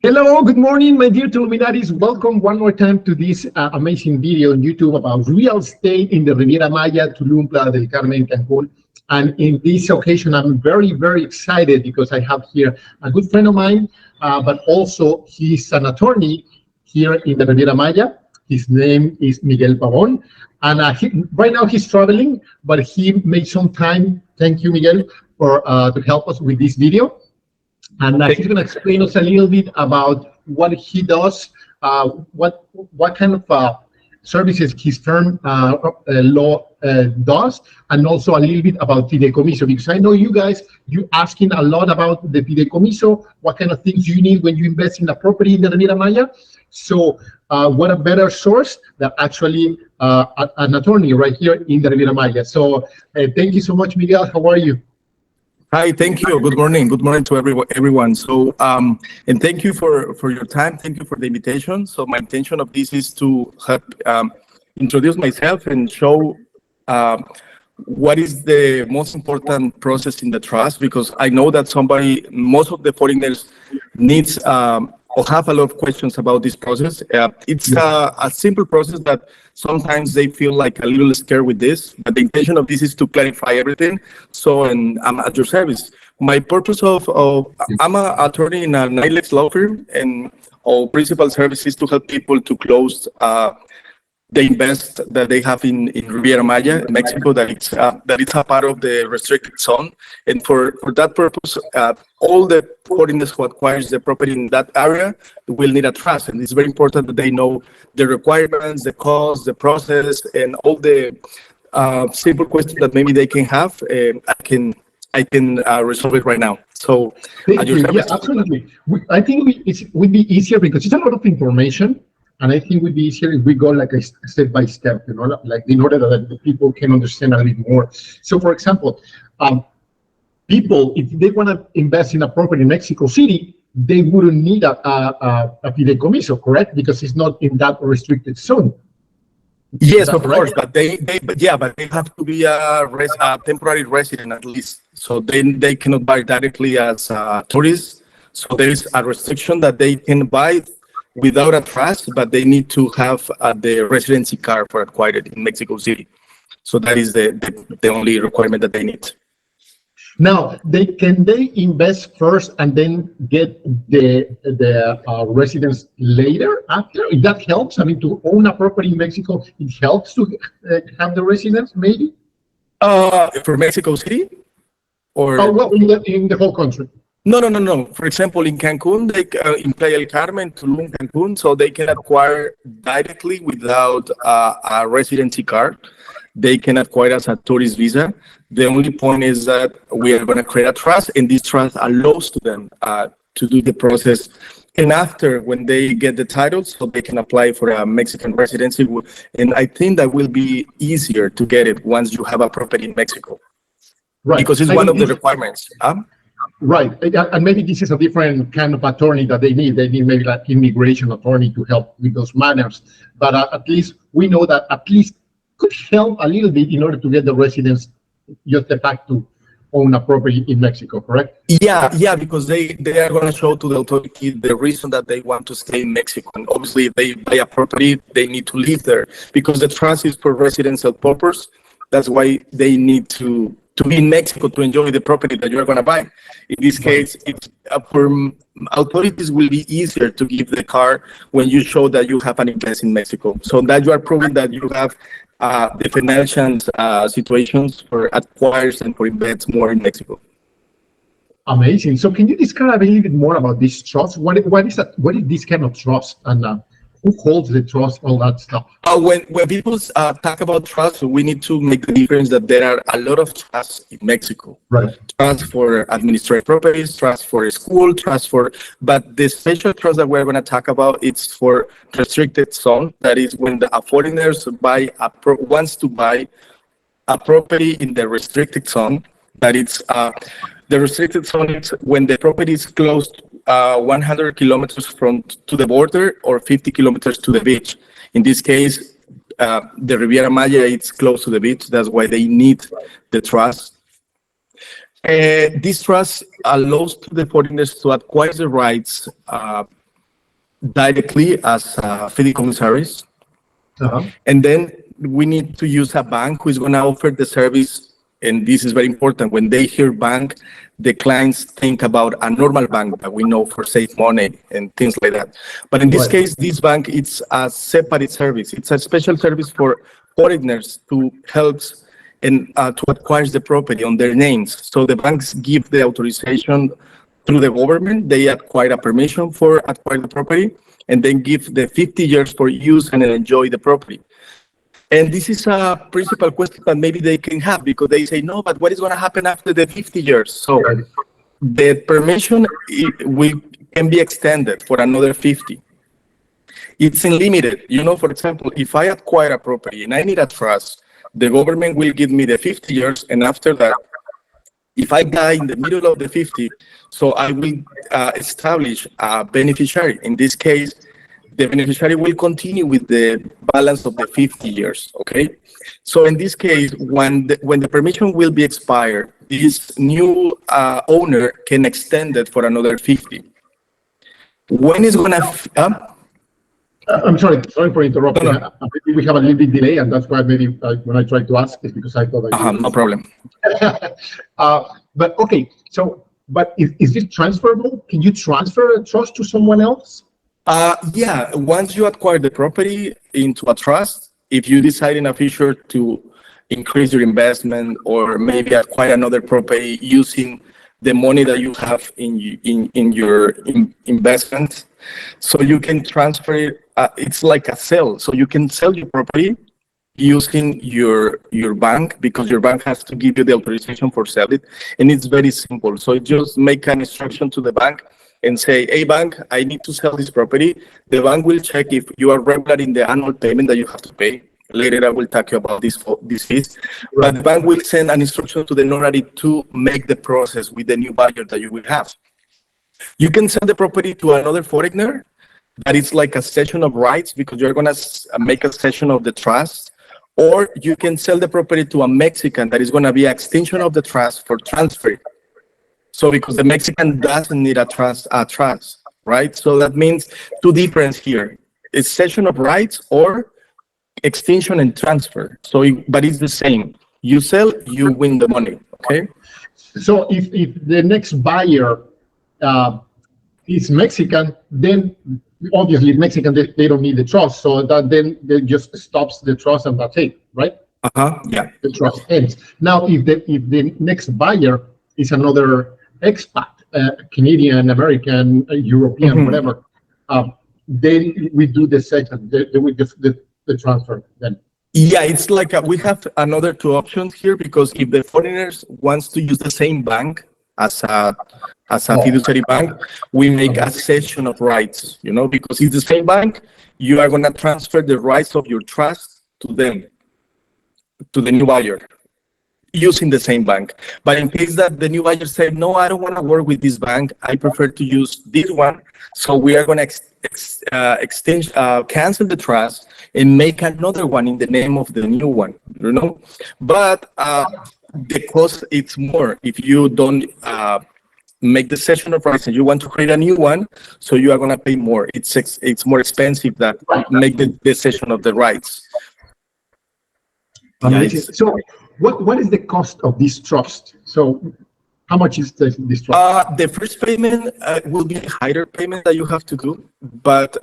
Hello, good morning, my dear Tuluminaris. Welcome one more time to this amazing video on YouTube about real estate in the Riviera Maya, Tulum, Playa del Carmen, CANCUN. And in this occasion, I'm very, very excited because I have here a good friend of mine, but also he's an attorney here in the Riviera Maya. His name is Miguel Pavon. And right now he's traveling, but he made some time. Thank you, Miguel, for to help us with this video. And he's going to explain us a little bit about what he does, what kind of services his firm law does, and also a little bit about fideicomiso, because I know you asking a lot about the fideicomiso, what kind of things you need when you invest in a property in the Riviera Maya. So what a better source than actually an attorney right here in the Riviera Maya. So thank you so much, Miguel. How are you? Hi, thank you. Good morning. Good morning to everyone. So, and thank you for your time. Thank you for the invitation. So my intention of this is to help introduce myself and show what is the most important process in the trust, because I know that most of the foreigners needs or have a lot of questions about this process. It's a simple process that sometimes they feel like a little scared with this, but the intention of this is to clarify everything. So, and I'm at your service. My purpose I'm an attorney in a NILEX law firm, and our principal service is to help people to close the invest that they have in Riviera Maya, Mexico, that it's a part of the restricted zone. And for that purpose, all the foreigners who acquires the property in that area will need a trust. And it's very important that they know the requirements, the cost, the process, and all the simple questions that maybe they can have. I can resolve it right now. So, thank you. Yeah, absolutely. I think it would be easier because it's a lot of information. And I think it would be easier if we go like a step by step, like in order that the people can understand a little bit more. So, for example, people, if they want to invest in a property in Mexico City, they wouldn't need a fideicomiso, correct? Because it's not in that restricted zone. Yes, of course, but they have to be a temporary resident at least. So they cannot buy directly as tourists. So there is a restriction that they can buy without a trust, but they need to have the residency card for acquired in Mexico City. So that is the only requirement that they need. Now, can they invest first and then get the residence later after? If that helps, I mean, to own a property in Mexico, it helps to have the residence, maybe? For Mexico City? Or well, in the whole country. No. For example, in CANCUN, in Playa del Carmen, Tulum, CANCUN, so they can acquire directly without a residency card. They can acquire as a tourist visa. The only point is that we are going to create a trust, and this trust allows to them to do the process. And after, when they get the titles, so they can apply for a Mexican residency. And I think that will be easier to get it once you have a property in Mexico. Right. Because it's one of the requirements. Right, and maybe this is a different kind of attorney that they need. They need maybe like immigration attorney to help with those matters. But at least we know that at least could help a little bit in order to get the residents just the fact to own a property in Mexico, correct? Yeah, because they are going to show to the authority the reason that they want to stay in Mexico. And obviously, if they buy a property, they need to live there because the trust is for residential purpose. That's why they need to be in Mexico to enjoy the property that you're going to buy. In this case, for authorities will be easier to give the car when you show that you have an invest in Mexico. So that you are proving that you have the financial situations for acquires and for invest more in Mexico. Amazing. So can you describe a little bit more about this trust? What is that? What is this kind of trust? And who holds the trust, all that stuff? When people talk about trust, we need to make the difference that there are a lot of trusts in Mexico. Right. Trust for administrative properties, trust for a school, but the special trust that we're going to talk about, it's for restricted zone. That is when the foreigners wants to buy a property in the restricted zone. That it's the restricted zone is when the property is close 100 kilometers to the border or 50 kilometers to the beach. In this case, the Riviera Maya, it's close to the beach. That's why they need the trust. This trust allows to the foreigners to acquire the rights directly as fideicomissaries. And then we need to use a bank who is going to offer the service. And this is very important. When they hear bank, the clients think about a normal bank that we know for safe money and things like that. But in this case, this bank, it's a separate service. It's a special service for foreigners to help and to acquire the property on their names. So the banks give the authorization through the government. They acquire a permission for acquire the property, and then give the 50 years for use and enjoy the property. And this is a principal question that maybe they can have, because they say, no, but what is going to happen after the 50 years? So the permission can be extended for another 50. It's unlimited. You know, for example, if I acquire a property and I need a trust, the government will give me the 50 years. And after that, if I die in the middle of the 50, so I will establish a beneficiary. In this case, the beneficiary will continue with the balance of the 50 years, okay? So in this case, when the permission will be expired, this new owner can extend it for another 50. When is gonna... I'm sorry for interrupting. No. We have a little bit delay, and that's why maybe when I tried to ask, it's because I thought no problem. But okay, so, but is this transferable? Can you transfer a trust to someone else? Yeah, once you acquire the property into a trust, if you decide in the future to increase your investment or maybe acquire another property using the money that you have in your investment, so you can transfer it. It's like a sale. So you can sell your property using your bank, because your bank has to give you the authorization for sell it. And it's very simple. So you just make an instruction to the bank and say, hey, bank, I need to sell this property. The bank will check if you are regular in the annual payment that you have to pay. Later, I will talk you about this fees. But the bank will send an instruction to the notary to make the process with the new buyer that you will have. You can sell the property to another foreigner. That is like a cession of rights, because you're going to make a cession of the trust. Or you can sell the property to a Mexican. That is going to be an extension of the trust for transfer. So because the Mexican doesn't need a trust, right? So that means two difference here. It's cession of rights or extension and transfer. So, but it's the same. You sell, you win the money, okay? So if the next buyer is Mexican, then obviously Mexican, they don't need the trust. So that then they just stops the trust and that's it, right? Yeah. The trust ends. Now, if the next buyer is another expat, Canadian, American, European, whatever, then we do the second, the transfer then. Yeah, it's like we have another two options here, because if the foreigners wants to use the same bank as a fiduciary bank, we make a cession of rights, you know, because it's the same bank, you are going to transfer the rights of your trust to them, to the new buyer, using the same bank. But in case that the new buyer said, no, I don't want to work with this bank, I prefer to use this one, so we are going to cancel the trust and make another one in the name of the new one, you know. But the cost, it's more if you don't make the cession of rights and you want to create a new one, so you are going to pay more. It's more expensive than make the cession of the rights. Yeah, so what is the cost of this trust? So how much is this trust? The first payment will be a higher payment that you have to do, but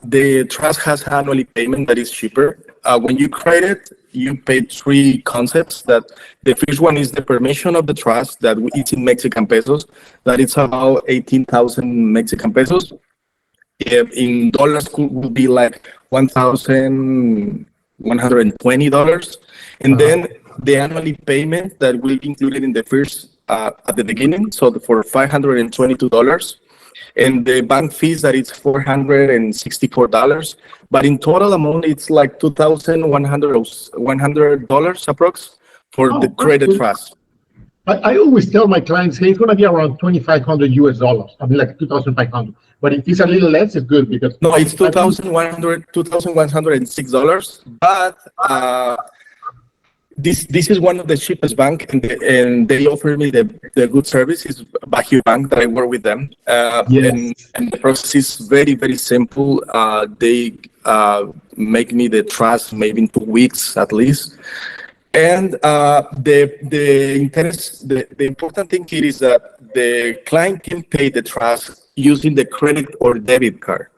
the trust has annually payment that is cheaper. When you create it, you pay three concepts. That the first one is the permission of the trust, that it's in Mexican pesos, that it's about 18,000 Mexican pesos. In dollars would be like $1,120. And then the annually payment that will be included in the first, at the beginning, so for $522. And the bank fees that it's $464. But in total amount, it's like $2,100 approx for the credit trust. I always tell my clients, hey, it's going to be around $2,500 US. I mean, like 2,500. But if it's a little less, it's good because no, it's $2,106. But this is one of the cheapest bank, and they offer me the good service. Is Bajío Bank that I work with them, Yes. and the process is very simple. They make me the trust maybe in 2 weeks at least. And the interest, the important thing here is that the client can pay the trust using the credit or debit card.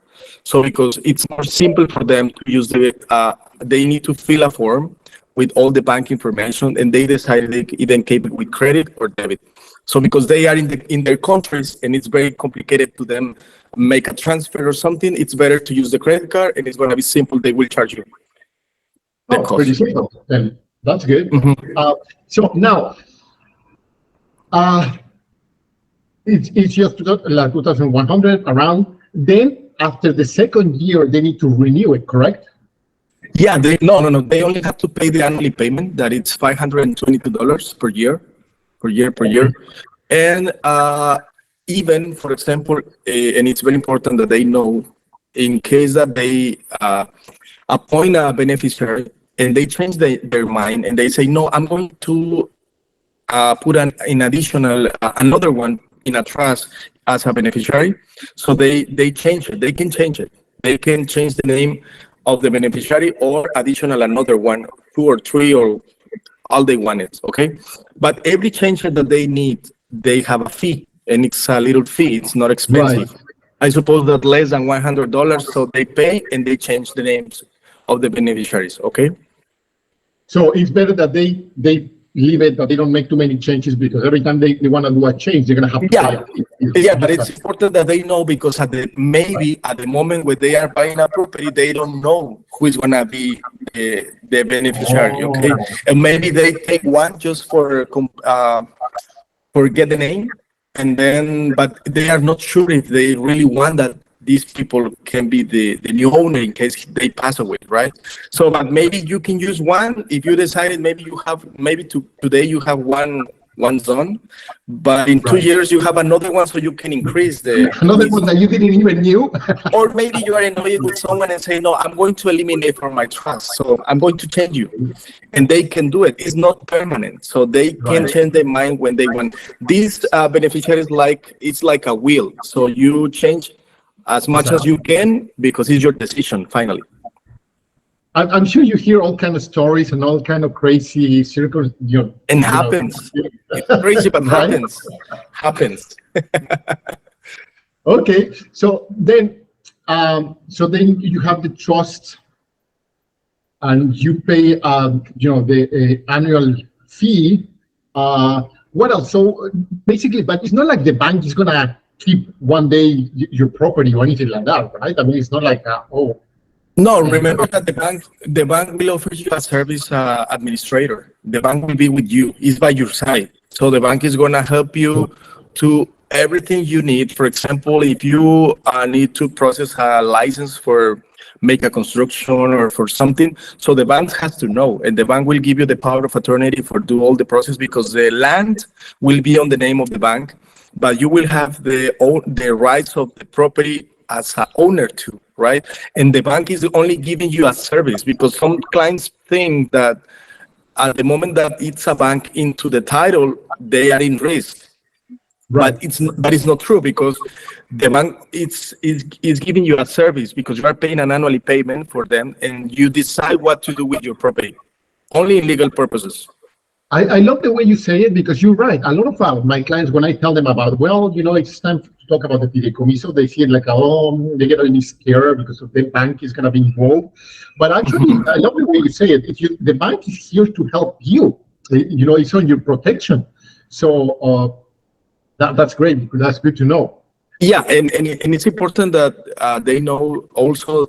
So because it's more simple for them to use they need to fill a form with all the bank information, and they decided they even keep it with credit or debit. So because they are in their countries and it's very complicated to them make a transfer or something, it's better to use the credit card, and it's going to be simple. They will charge you the Oh, pretty cost. simple. Then that's good. Mhm. So now, it's just like 2,100 around. Then after the second year, they need to renew it, correct? Yeah, no. They only have to pay the annual payment that it's $522 per year, per year. And even, for example, and it's very important that they know, in case that they appoint a beneficiary and they change their mind and they say, no, I'm going to put an additional, another one in a trust as a beneficiary. So they change it. They can change it. They can change the name of the beneficiary or additional another one, 2 or 3 or all they want it, okay? But every change that they need, they have a fee, and it's a little fee. It's not expensive. Right. I suppose that less than $100, so they pay and they change the names of the beneficiaries, okay? So it's better that they leave it, that they don't make too many changes, because every time they want to do a change, they're going to have to Yeah, pay. yeah, but it's important that they know, because maybe at the moment when they are buying a property, they don't know who is gonna be the beneficiary. Okay, and maybe they take one just for get the name, and then but they are not sure if they really want that these people can be the new owner in case they pass away, right? So, but maybe you can use one if you decided. Maybe you have today you have one zone, but in 2 years you have another one, so you can increase Another one that you didn't even knew. or maybe you are annoyed with someone and say, no, I'm going to eliminate from my trust, so I'm going to change you. And they can do it. It's not permanent, so they can Right. change their mind when they want. These beneficiaries, it's like a wheel, so you change as much as you can because it's your decision finally. I'm sure you hear all kind of stories and all kind of crazy circles. And happens. It's crazy, but Right? happens. Okay, so then you have the trust, and you pay the annual fee. What else? So basically, but it's not like the bank is gonna keep one day your property or anything like that, right? I mean, it's not like No, remember that the bank will offer you a service administrator. The bank will be with you. It's by your side. So the bank is gonna help you to everything you need. For example, if you need to process a license for make a construction or for something, so the bank has to know, and the bank will give you the power of attorney for do all the process, because the land will be on the name of the bank, but you will have the rights of the property as an owner too, right? And the bank is only giving you a service, because some clients think that at the moment that it's a bank into the title, they are in risk. right. But it's not true, because the bank is giving you a service, because you are paying an annual payment for them, and you decide what to do with your property, only in legal purposes. I love the way you say it, because you're right. A lot of my clients, when I tell them about, it's time to talk about the fideicomiso, they see it like, they get really scared because of the bank is going to be involved. But actually, I love the way you say it. The bank is here to help you. It's on your protection. So that's great. That's good to know. Yeah, and it's important that they know also.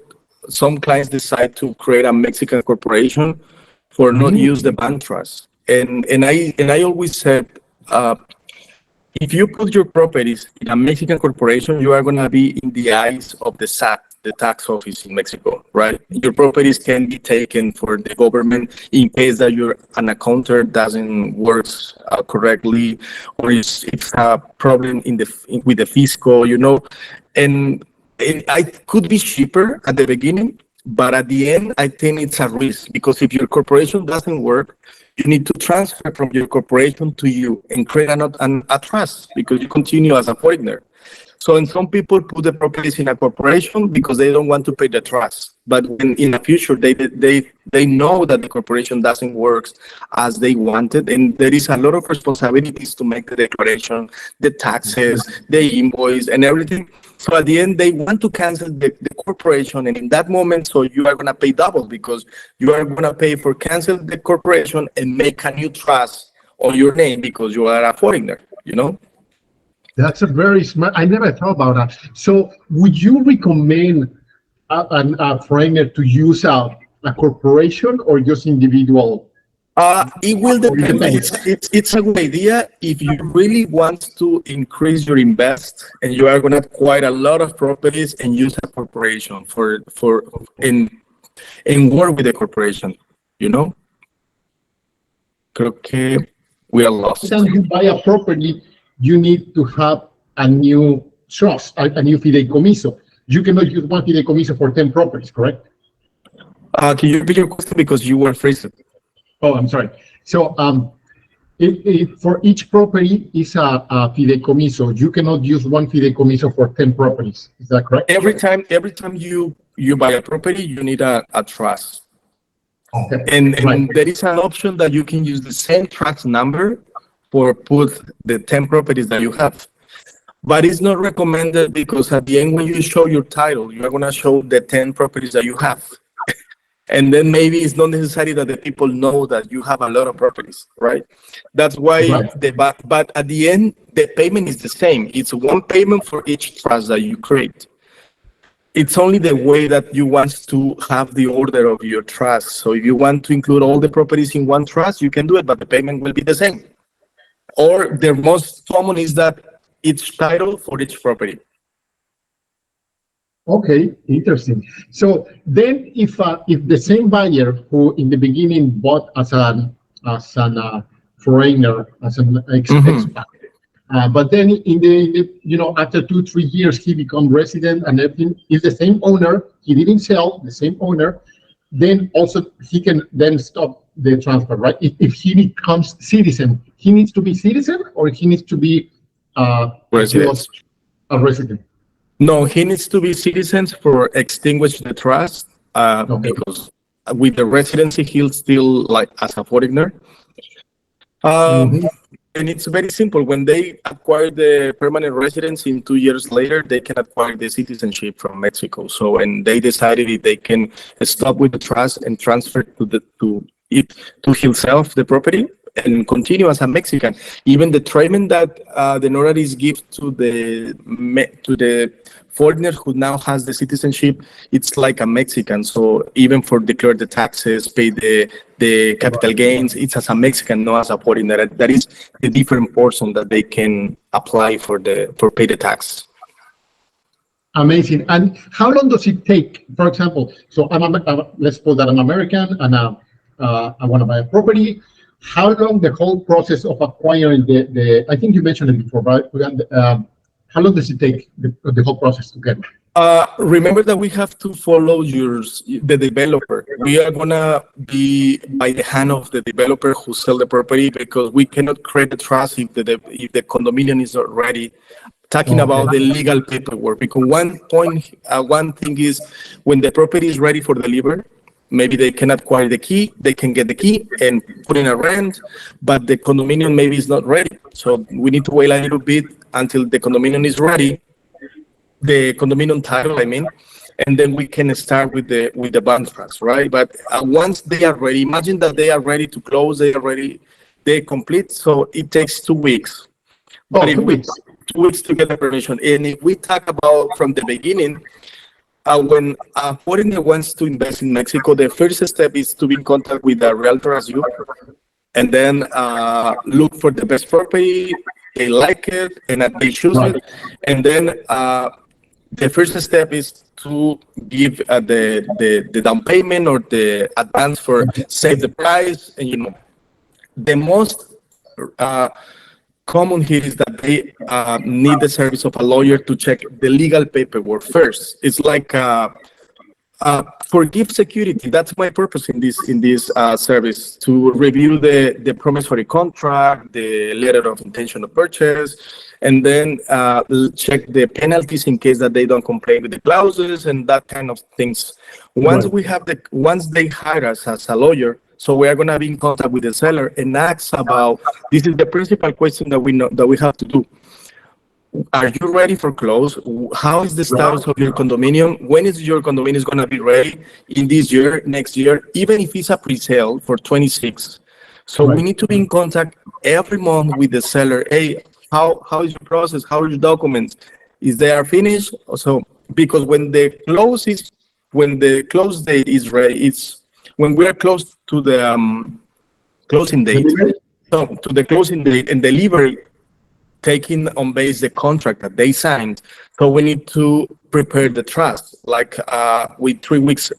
Some clients decide to create a Mexican corporation for not use the bank trust. And I always said, if you put your properties in a Mexican corporation, you are going to be in the eyes of the SAT, the tax office in Mexico, right? Your properties can be taken for the government in case that an accountant doesn't work correctly, or it's a problem with the fiscal, and it could be cheaper at the beginning, But at the end, I think it's a risk because if your corporation doesn't work, you need to transfer from your corporation to you and create a trust because you continue as a foreigner. So, and some people put the properties in a corporation because they don't want to pay the trust. But when in the future they know that the corporation doesn't work as they wanted, and there is a lot of responsibilities to make the declaration, the taxes, the invoice, and everything. So at the end, they want to cancel the corporation, and in that moment, so you are gonna pay double because you are gonna pay for cancel the corporation and make a new trust on your name because you are a foreigner. You know. That's a very smart. I never thought about that. So, would you recommend a foreigner to use a corporation or just individual? It will Or it depend. depends. It's a good idea if you really want to increase your invest and you are going to acquire a lot of properties and use a corporation for and work with the corporation. You know, creo que we are lost. Time you buy a property, you need to have a new trust, a new fideicomiso. You cannot use one fideicomiso for 10 properties, correct? Can you repeat your question because you were phrased? Oh, I'm sorry. So, for each property is a fideicomiso. You cannot use one fideicomiso for 10 properties. Is that correct? Every time you buy a property, you need a trust. Okay. And Right. there is an option that you can use the same trust number for put the 10 properties that you have. But it's not recommended because at the end, when you show your title, you are going to show the 10 properties that you have. And then maybe it's not necessary that the people know that you have a lot of properties, right? That's why, Right. but at the end, the payment is the same. It's one payment for each trust that you create. It's only the way that you want to have the order of your trust. So if you want to include all the properties in one trust, you can do it, but the payment will be the same. Or the most common is that each title for each property. Okay, interesting. So then, if the same buyer who in the beginning bought as an foreigner, as an expat, but then in the after 2-3 years he become resident and everything is the same owner, he didn't sell, the same owner, then also he can then stop the transfer, right? If he becomes citizen, he needs to be citizen or he needs to be Resident. just a resident. No, he needs to be citizens for extinguish the trust Okay. because with the residency, he'll still like as a foreigner. And it's very simple. When they acquire the permanent residence in 2 years later, they can acquire the citizenship from Mexico. So, and they decided if they can stop with the trust and transfer to himself the property and continue as a Mexican. Even the treatment that the notaries give to the foreigner who now has the citizenship, it's like a Mexican. So even for declare the taxes, pay the capital gains, it's as a Mexican, not as a foreigner. That is the different portion that they can apply for pay the tax. Amazing. And how long does it take? For example, so let's suppose that I'm American and I want to buy a property. How long the whole process of acquiring the I think you mentioned it before, right? How long does it take the whole process to get? Remember that we have to follow the developer. We are gonna be by the hand of the developer who sell the property because we cannot create the trust if the condominium is not ready. Talking about the legal paperwork, because one thing is when the property is ready for delivery, maybe they can acquire the key, they can get the key and put in a rent, but the condominium maybe is not ready. So we need to wait a little bit until the condominium is ready, the condominium title, I mean, and then we can start with the bank trust, right? But once they are ready, imagine that they are ready to close, they complete, so it takes 2 weeks. But 2 weeks. 2 weeks to get the permission. And if we talk about from the beginning, when a foreigner wants to invest in Mexico, the first step is to be in contact with a realtor as you, and then look for the best property. They like it, and they choose it. And then the first step is to give the down payment or the advance for save the price. And the most common here is that they need the service of a lawyer to check the legal paperwork first. It's like For gift security, that's my purpose in this service, to review the promissory contract, the letter of intention of purchase, and then check the penalties in case that they don't comply with the clauses and that kind of things. Once they hire us as a lawyer, so we are going to be in contact with the seller and ask about, this is the principal question that we have to do. Are you ready for close? How is the status of your condominium? When is your condominium going to be ready? In this year, next year, even if it's a pre-sale for 26. So we need to be in contact every month with the seller. Hey, how is your process? How are your documents? Is they are finished? So because when the close date is ready, it's when we are close to the closing date. So to the closing date and delivery, taking on base the contract that they signed. So we need to prepare the trust, like with 3 weeks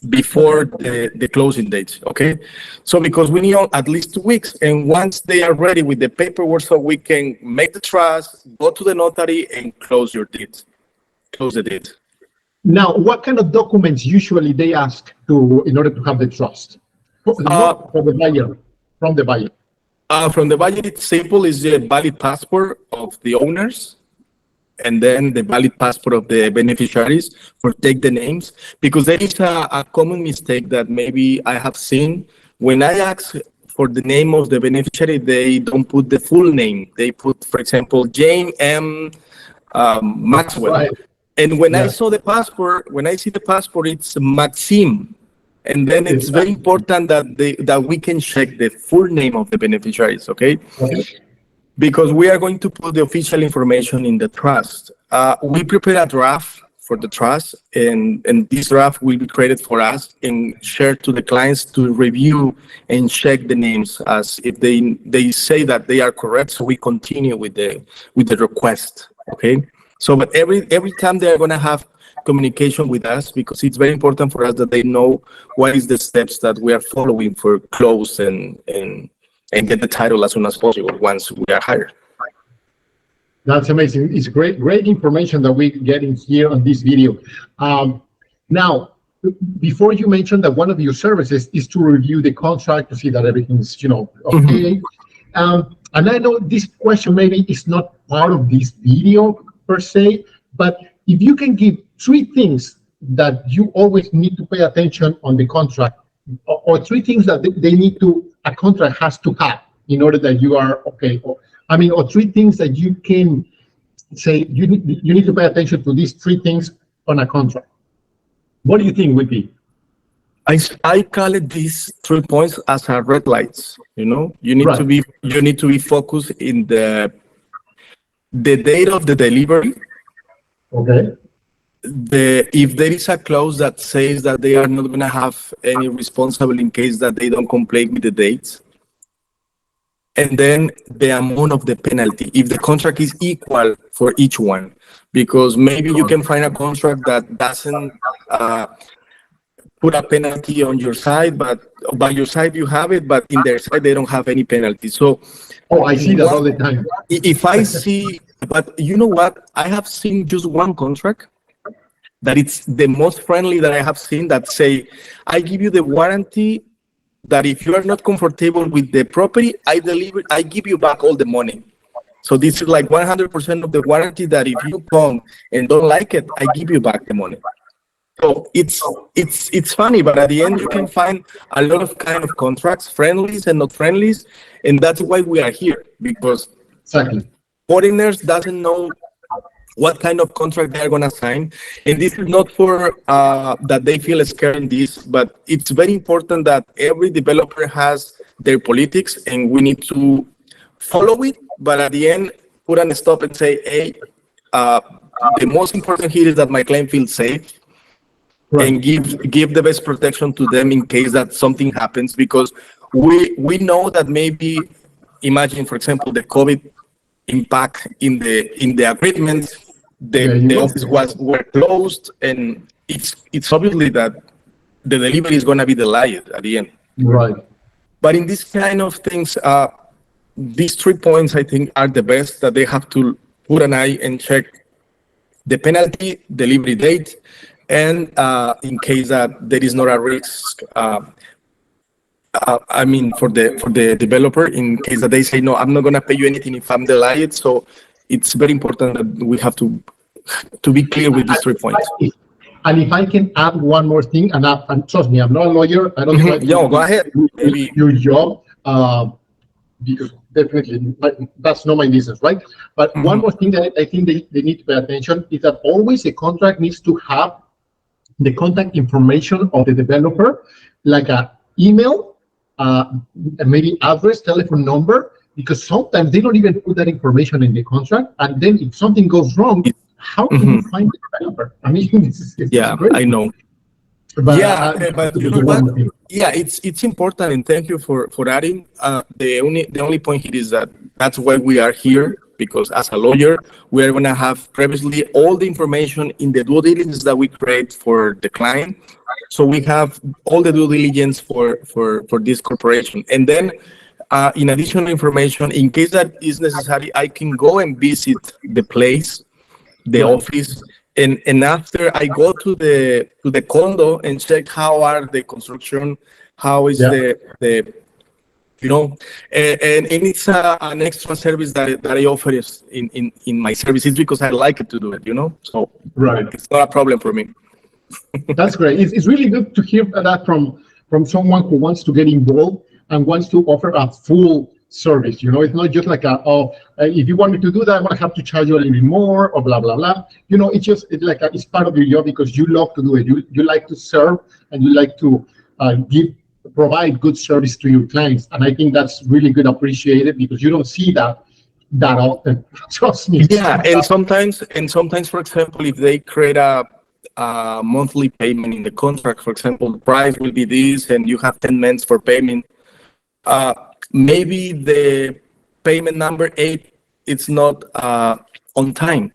before the closing date, okay? So because we need at least 2 weeks, and once they are ready with the paperwork, so we can make the trust, go to the notary, and close your deed, close the deed. Now, what kind of documents usually they ask in order to have the trust? For the buyer, from the buyer. From the buyer, it's simple. It's the valid passport of the owners, and then the valid passport of the beneficiaries for take the names. Because there is a common mistake that maybe I have seen. When I ask for the name of the beneficiary, they don't put the full name. They put, for example, Jane M. Maxwell. Right. And when I saw the passport, when I see the passport, it's Maxime. And then it's very important that we can check the full name of the beneficiaries, okay? Because we are going to put the official information in the trust. We prepare a draft for the trust, and this draft will be created for us and shared to the clients to review and check the names as if they say that they are correct, so we continue with the request, okay? So, but every time they are going to have communication with us, because it's very important for us that they know what is the steps that we are following for close and get the title as soon as possible once we are hired. That's amazing. It's great information that we're getting here on this video. Now, before you mentioned that one of your services is to review the contract to see that everything's, okay. And I know this question maybe is not part of this video per se, but if you can give 3 things that you always need to pay attention on the contract, or 3 things that a contract has to have in order that you are okay. Or 3 things that you can say you need to pay attention to these 3 things on a contract. What do you think would be? I call it these 3 points as a red lights. You need to be focused in the date of the delivery. Okay. If there is a clause that says that they are not going to have any responsible in case that they don't comply with the dates, and then the amount of the penalty, if the contract is equal for each one, because maybe you can find a contract that doesn't put a penalty on your side, but by your side you have it, but in their side they don't have any penalty. So, I see that all the time. If I see, but you know what? I have seen just one contract that it's the most friendly that I have seen, that say, I give you the warranty that if you are not comfortable with the property, I give you back all the money. So this is like 100% of the warranty, that if you come and don't like it, I give you back the money. So it's funny, but at the end you can find a lot of kind of contracts, friendlies and not friendlies, and that's why we are here, because foreigners doesn't know what kind of contract they are going to sign. And this is not for that they feel scared in this, but it's very important that every developer has their politics, and we need to follow it, but at the end put a stop and say, hey, the most important here is that my client feels safe. And give the best protection to them in case that something happens, because we know that maybe, imagine, for example, the COVID impact in the agreement, the office were closed, and it's obviously that the delivery is going to be delayed at the end. Right. But in this kind of things, these 3 points I think are the best, that they have to put an eye and check the penalty, delivery date, and in case that there is not a risk, I mean, for the developer, in case that they say, no, I'm not going to pay you anything if I'm delayed. So it's very important that we have to be clear with these 3 points. And if I can add one more thing, and trust me, I'm not a lawyer. I don't try to Yo, go ahead. Maybe your job, because definitely that's not my business, right? But one more thing that I think they need to pay attention is that always a contract needs to have the contact information of the developer, like an email, maybe address, telephone number, because sometimes they don't even put that information in the contract. And then if something goes wrong, how can you find the developer? I mean, it's great. I know. But, But you know what? Yeah, it's important, and thank you for adding. The only point here is that's why we are here, because as a lawyer, we are going to have previously all the information in the due diligence that we create for the client. So we have all the due diligence for this corporation, and then in additional information, in case that is necessary, I can go and visit the place, the office, and after I go to the condo and check how are the construction, how is the you know, and it's an extra service that I offer in my services because I like it to do it, you know. So it's not a problem for me. That's great. It's really good to hear that from someone who wants to get involved and wants to offer a full service. You know, it's not just like if you want me to do that, I'm gonna have to charge you a little bit more or blah blah blah. You know, it's part of your job because you love to do it. You like to serve and you like to provide good service to your clients, and I think that's really good, appreciated, because you don't see that often. Trust me. Yeah, and sometimes, for example, if they create a monthly payment in the contract, for example, the price will be this, and you have 10 months for payment. Maybe the payment number 8 it's not on time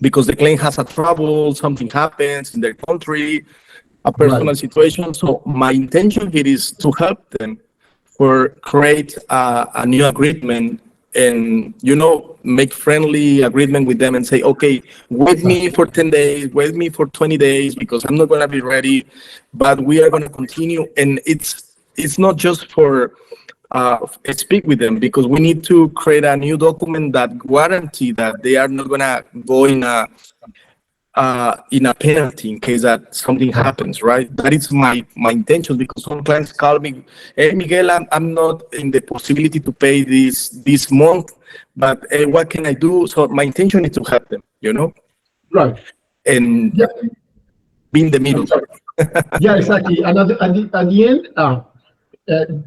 because the client has a trouble, something happens in their country, a personal situation. So my intention here is to help them for create a new agreement and, you know, make friendly agreement with them and say, okay, wait me for 10 days, wait me for 20 days, because I'm not going to be ready, but we are going to continue. And it's not just for speak with them, because we need to create a new document that guarantee that they are not going to go in a penalty in case that something happens, right? That is my intention, because some clients call me, hey, Miguel, I'm not in the possibility to pay this month, but what can I do? So my intention is to help them, you know? Right. And be in the middle. Yeah, exactly. And at the end,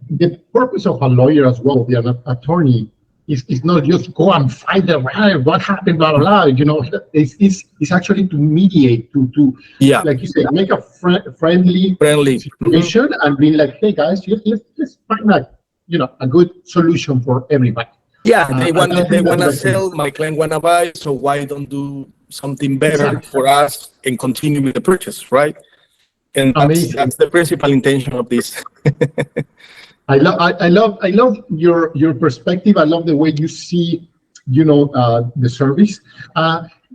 the purpose of a lawyer as well, the attorney, is not just go and fight the right, what happened, blah, blah, blah. You know, it's actually to mediate, to like you say, make a friendly situation and be like, hey guys, let's find a good solution for everybody. Yeah, they want to sell, my client want to buy, so why don't do something better for us and continue with the purchase, right? And that's the principal intention of this. I love your perspective. I love the way you see, the service.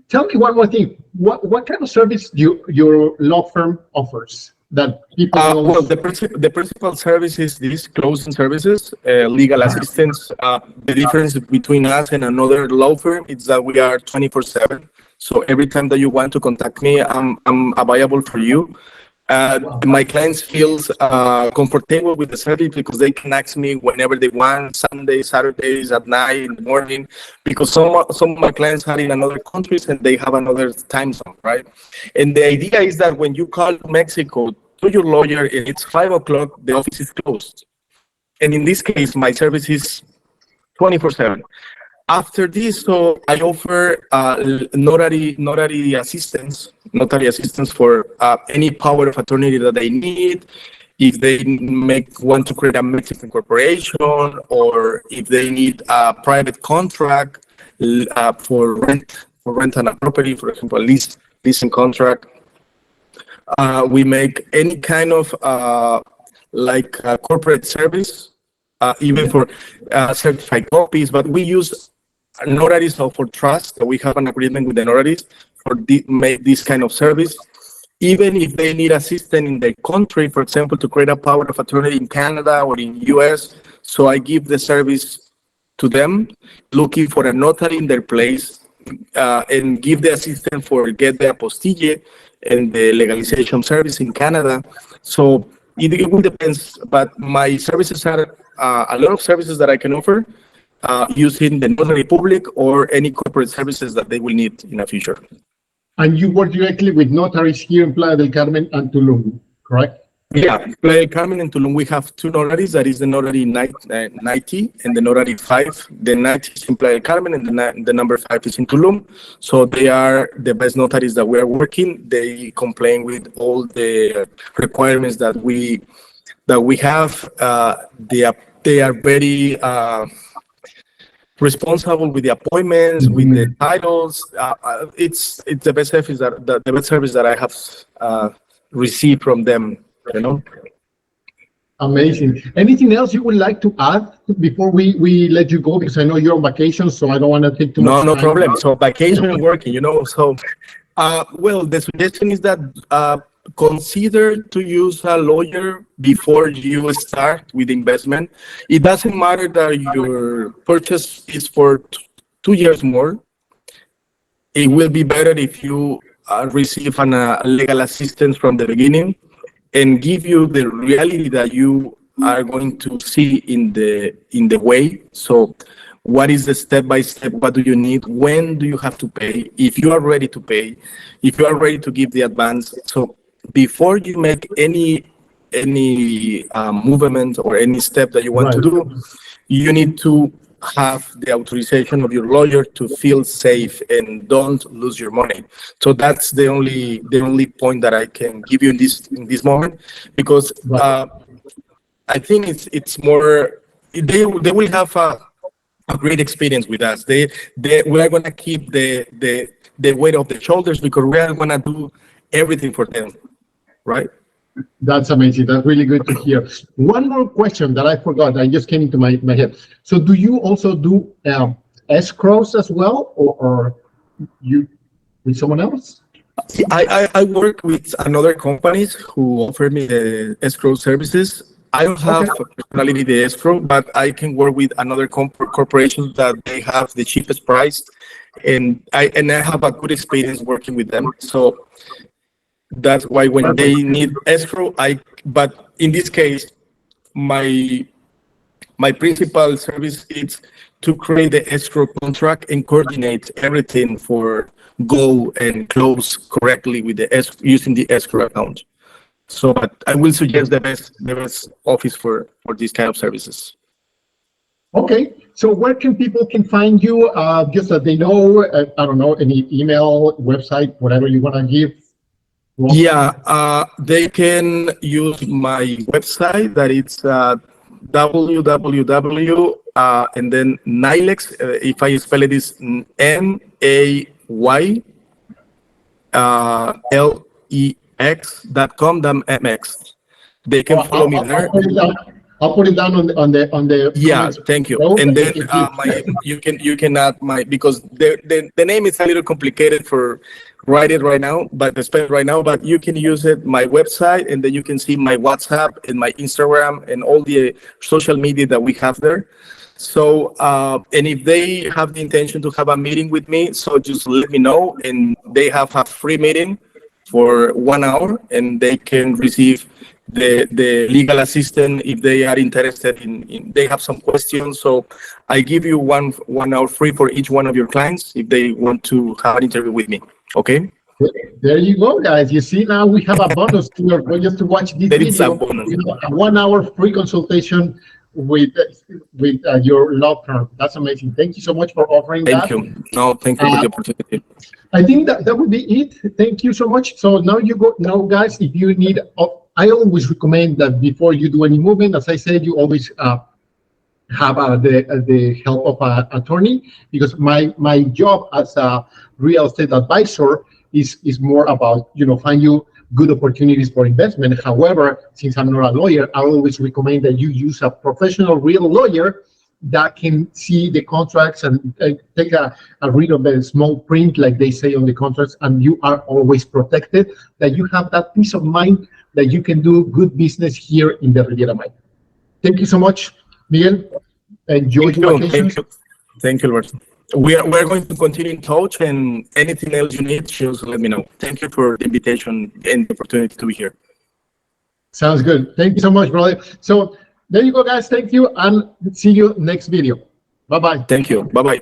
Tell me one more thing. What kind of service do your law firm offers that people? Well, the principal service is these closing services, legal assistance. The difference between us and another law firm is that we are 24/7. So every time that you want to contact me, I'm available for you. My clients feel comfortable with the service because they can ask me whenever they want, Sundays, Saturdays, at night, in the morning, because some of my clients are in another countries and they have another time zone, right? And the idea is that when you call Mexico to your lawyer and it's 5 o'clock, the office is closed. And in this case, my service is 24/7. After this, so I offer notary assistance for any power of attorney that they need. If they want to create a Mexican corporation, or if they need a private contract for rent on a property, for example, leasing contract. We make any kind of corporate service, even for certified copies, but we use notaries for trust. So we have an agreement with the notaries for make this kind of service. even if they need assistance in their country, for example, to create a power of attorney in Canada or in US. So I give the service to them, looking for a notary in their place, and give the assistance for get the apostille and the legalization service in Canada. So it will depends, but my services are a lot of services that I can offer using the notary public or any corporate services that they will need in the future. And you work directly with notaries here in Playa del Carmen and Tulum, correct? Yeah, Playa del Carmen and Tulum, we have two notaries. That is the notary 90 and the notary 5. The 90 is in Playa del Carmen and the number 5 is in Tulum. So they are the best notaries that we are working. They comply with all the requirements that we have. They are very responsible with the appointments, with the titles. It's the best service that the best service that I have received from them. You know. Amazing. Anything else you would like to add before we let you go? Because I know you're on vacation, so I don't want to take too much time. No problem. So vacation and working, you know. So, well, the suggestion is that consider to use a lawyer before you start with investment. It doesn't matter that your purchase is for 2 years more. It will be better if you receive a legal assistance from the beginning and give you the reality that you are going to see in the way. So what is the step by step? What do you need? When do you have to pay? If you are ready to pay, if you are ready to give the advance. So before you make any movement or any step that you want to do, you need to have the authorization of your lawyer to feel safe and don't lose your money. So that's the only point that I can give you in this moment, because I think it's more they will have a great experience with us. We are gonna keep the weight of the shoulders because we are gonna do everything for them, right? That's amazing. That's really good to hear. One more question that I forgot. I just came into my head. So do you also do escrows as well, or you with someone else? I work with another companies who offer me the escrow services. I don't have personally the escrow, but I can work with another corporation that they have the cheapest price, and I have a good experience working with them. So that's why when they need escrow, but in this case, my principal service is to create the escrow contract and coordinate everything for go and close correctly with using the escrow account. So, but I will suggest the best office for these kind of services. Okay, so where people find you? Just that they know, I don't know, any email, website, whatever you want to give. Yeah, they can use my website that it's www and then Nilex. If I spell it is MAYLEX.com.mx. They can follow me there. I'll put it down on the yeah. Thank you. And then you can add my, because the name is a little complicated for write it right now, but spell it right now. But you can use it my website, and then you can see my WhatsApp and my Instagram and all the social media that we have there. So and if they have the intention to have a meeting with me, so just let me know, and they have a free meeting for 1 hour, and they can receive the legal assistant if they are interested in they have some questions. So I give you one hour free for each one of your clients if they want to have an interview with me. Okay. There you go, guys. You see, now we have a bonus to just to watch this video. A 1 hour free consultation with your law firm. That's amazing. Thank you so much for offering that. Thank you. No, thank you for the opportunity. I think that would be it. Thank you so much. So now you go. Now, guys, if you need, I always recommend that before you do any movement, as I said, you always have the help of an attorney, because my job as a real estate advisor is more about, find you good opportunities for investment. However, since I'm not a lawyer, I always recommend that you use a professional real lawyer that can see the contracts and take a read of the small print, like they say on the contracts, and you are always protected, that you have that peace of mind that you can do good business here in the Riviera Maya. Thank you so much, Miguel. Enjoy your vacations. Thank you, Alberto. We're going to continue in touch, and anything else you need, just let me know. Thank you for the invitation and the opportunity to be here. Sounds good. Thank you so much, brother. So there you go, guys. Thank you, and see you next video. Bye-bye. Thank you. Bye-bye.